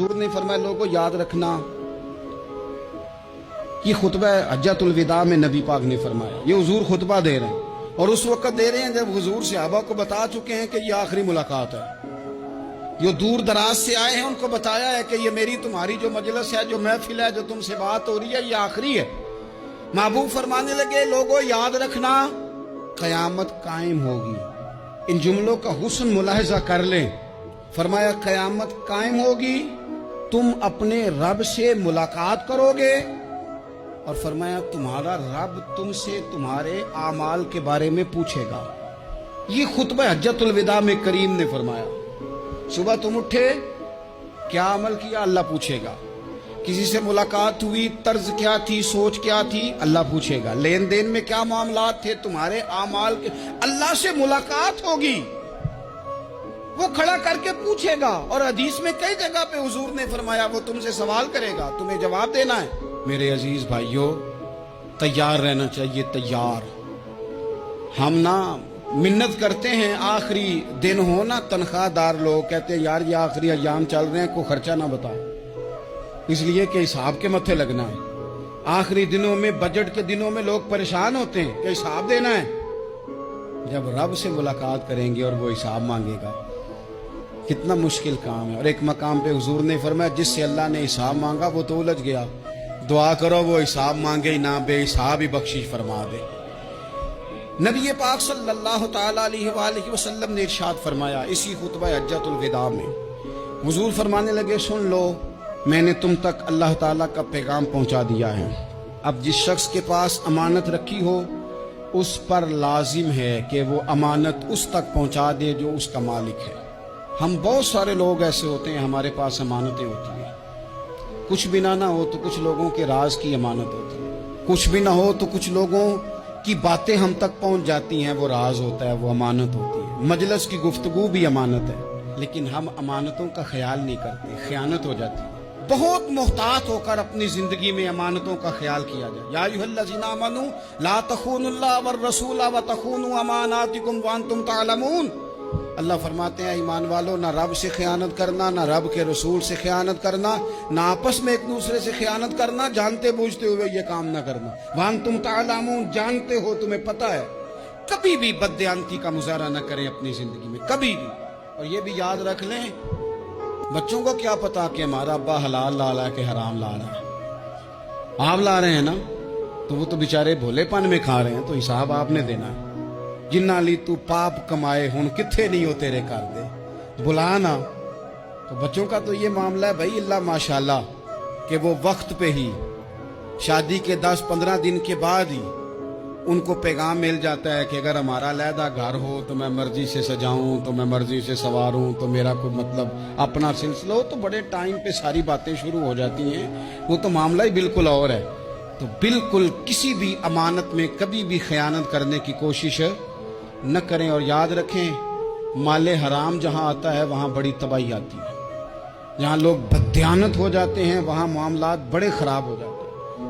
हुजूर ने फरमाया लोगों याद रखना, ये खुतबा हज्जतुल विदा में नबी पाक ने फरमाया, ये हुजूर खुतबा दे रहे हैं और उस वक्त दे रहे हैं जब हुजूर सहाबा को बता चुके हैं कि ये आखिरी मुलाकात है। जो दूर दराज से आए हैं उनको बताया है कि ये मेरी तुम्हारी जो मजलिस है, जो महफिल है, जो तुमसे बात हो रही है, ये आखिरी है। महबूब फरमाने लगे लोगों याद रखना क़यामत कायम होगी। इन जुमलों का हुस्न मुलाहिजा कर लें। फरमाया क़यामत कायम होगी, तुम अपने रब से मुलाकात करोगे और फरमाया तुम्हारा रब तुमसे तुम्हारे आमाल के बारे में पूछेगा। ये खुतबा हज्जतुल विदा में करीम ने फरमाया। सुबह तुम उठे, क्या अमल किया, अल्लाह पूछेगा। किसी से मुलाकात हुई, तर्ज क्या थी, सोच क्या थी, अल्लाह पूछेगा। लेन देन में क्या मामलात थे, तुम्हारे आमाल के, अल्लाह से मुलाकात होगी, वो खड़ा करके पूछेगा। और हदीस में कई जगह पे हुजूर ने फरमाया वो तुमसे सवाल करेगा, तुम्हें जवाब देना है। मेरे अजीज भाइयों, तैयार रहना चाहिए, तैयार। हम ना मिन्नत करते हैं आखिरी दिन हो ना, तनख्वाहदार लोग कहते हैं यार ये आखिरी अयाम चल रहे हैं, कोई खर्चा ना बताओ, इसलिए कि हिसाब के मत्थे लगना है। आखिरी दिनों में, बजट के दिनों में लोग परेशान होते हैं कि हिसाब देना है। जब रब से मुलाकात करेंगे और वो हिसाब मांगेगा, कितना मुश्किल काम है। और एक मकाम पे हुजूर ने फरमाया जिससे अल्लाह ने हिसाब मांगा वो तो उलझ गया, दुआ करो वो हिसाब मांगे ही ना, बेहिसाब ही बख्शिश फरमा दे। नबी पाक सल्लल्लाहु तआला अलैहि वसल्लम ने इरशाद फरमाया इसी खुतबा हज्जतुल विदा में, हुजूर फरमाने लगे सुन लो, मैंने तुम तक अल्लाह ताला का पैगाम पहुंचा दिया है। अब जिस शख्स के पास अमानत रखी हो उस पर लाजिम है कि वो अमानत उस तक पहुंचा दे जो उसका मालिक है। हम बहुत सारे लोग ऐसे होते हैं, हमारे पास अमानतें होती हैं, कुछ भी ना हो तो कुछ लोगों के राज की अमानत होती है, कुछ भी ना हो तो कुछ लोगों की बातें हम तक पहुंच जाती हैं, वो राज होता है, वो अमानत होती है। मजलिस की गुफ्तगू भी अमानत है, लेकिन हम अमानतों का ख्याल नहीं करते, खयानत हो जाती है। बहुत मोहतात होकर अपनी जिंदगी में अमानतों का ख्याल किया जाए। या अय्युहल्लज़ीना आमनू ला तखूनुल्लाह वर रसूला व तखूनु अमानातिकुम व अंतुम तालमून। अल्लाह फरमाते हैं ईमान वालों, ना रब से खयानत करना, ना रब के रसूल से खयानत करना, ना आपस में एक दूसरे से खयानत करना, जानते बूझते हुए ये काम ना करना। व अंतुम तालमून, जानते हो, तुम्हें पता है। कभी भी बददियानती का मुजाहरा न करें अपनी जिंदगी में, कभी भी। और ये भी याद रख लें, बच्चों को क्या पता कि हमारा अब्बा हलाल ला रहा है कि हराम ला रहा है। आप ला रहे हैं ना, तो वो तो बेचारे भोलेपन में खा रहे हैं, तो हिसाब आपने देना है। जिन्ना ली तू पाप कमाए हुन किथे नहीं हो तेरे कर दे, बुला ना। तो बच्चों का तो ये मामला है भाई, अल्लाह माशाल्लाह कि वो वक्त पे ही शादी के 10-15 दिन के बाद ही उनको पैगाम मिल जाता है कि अगर हमारा अलहदा घर हो तो मैं मर्जी से सजाऊं, तो मैं मर्जी से संवारूं, तो मेरा कोई मतलब अपना सिलसिला हो, तो बड़े टाइम पे सारी बातें शुरू हो जाती हैं। वो तो मामला ही बिल्कुल और है। तो बिल्कुल किसी भी अमानत में कभी भी खयानत करने की कोशिश न करें। और याद रखें, माले हराम जहां आता है वहां बड़ी तबाही आती है। जहां लोग बददियानत हो जाते हैं वहां मामलात बड़े खराब हो जाते हैं।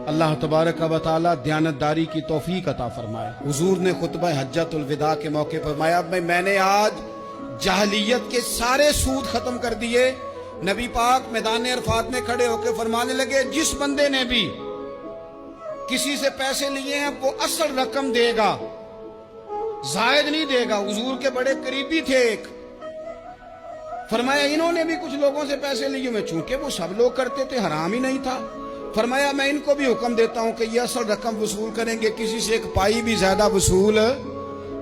अल्लाह तबारक व तआला दयानतदारी की तौफीक अता फरमाए। हुजूर ने खुतबा हज्जतुल विदा के मौके पर फरमाया मैंने आज जाहलियत के सारे सूद खत्म कर दिए। नबी पाक मैदान अरफात में खड़े होकर फरमाने लगे जिस बंदे ने भी किसी से पैसे लिए हैं वो असल रकम देगा, जायद नहीं देगा। हुजूर के बड़े करीबी थे एक, फरमाया इन्होंने भी कुछ लोगों से पैसे लिए हुए, चूंकि वो सब लोग करते थे, हराम ही नहीं था। फरमाया मैं इनको भी हुक्म देता हूं कि ये असल रकम वसूल करेंगे, किसी से एक पाई भी ज्यादा वसूल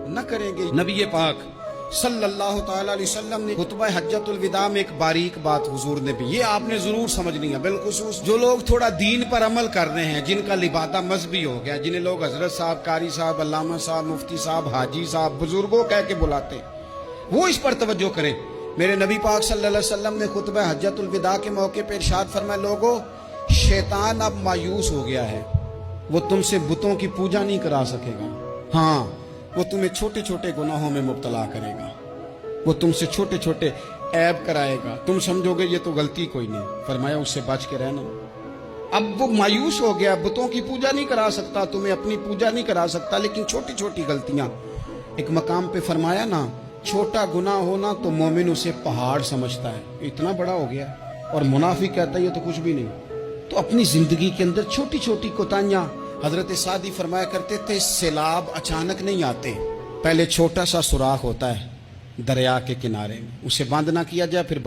न करेंगे। नबी पाक सल्लल्लाहु तआला अलैहि वसल्लम ने खुतबा हज्जतुल विदा में एक बारीक बात हुजूर ने भी, ये आपने जरूर समझनी है, बिलखुसूस जो लोग थोड़ा दीन पर अमल कर रहे हैं, जिनका लिबादा मजहबी हो गया, जिन्हें लोग हजरत साहब, कारी साहब, अल्लामा साहब, मुफ्ती साहब, हाजी साहब, बुजुर्गों कह के बुलाते हैं, वो इस पर तवज्जो करें। मेरे नबी पाक सल्लल्लाहु अलैहि वसल्लम ने खुतबा हज्जतुल विदा के मौके पर इरशाद फरमाया लोगों, शैतान अब मायूस हो गया है, वो तुमसे बुतों की पूजा नहीं करा सकेगा। हाँ, वो तुम्हें छोटे छोटे गुनाहों में मुब्तला करेगा, वो तुमसे छोटे छोटे ऐब कराएगा, तुम समझोगे ये तो गलती कोई नहीं। फरमाया उससे बच के रहना। अब वो मायूस हो गया, बुतों की पूजा नहीं करा सकता, तुम्हें अपनी पूजा नहीं करा सकता, लेकिन छोटी छोटी गलतियां। एक मकाम पे फरमाया ना, छोटा गुनाह होना तो मोमिन उसे पहाड़ समझता है, इतना बड़ा हो गया। اور منافق کہتا ہے یہ تو کچھ بھی نہیں. تو اپنی زندگی کے اندر چھوٹی چھوٹی کوتاہیاں. حضرت سعدی فرمایا کرتے تھے سیلاب اچانک نہیں آتے, پہلے چھوٹا سا سوراخ ہوتا ہے دریا کے کنارے میں, اسے بند نہ کیا جائے پھر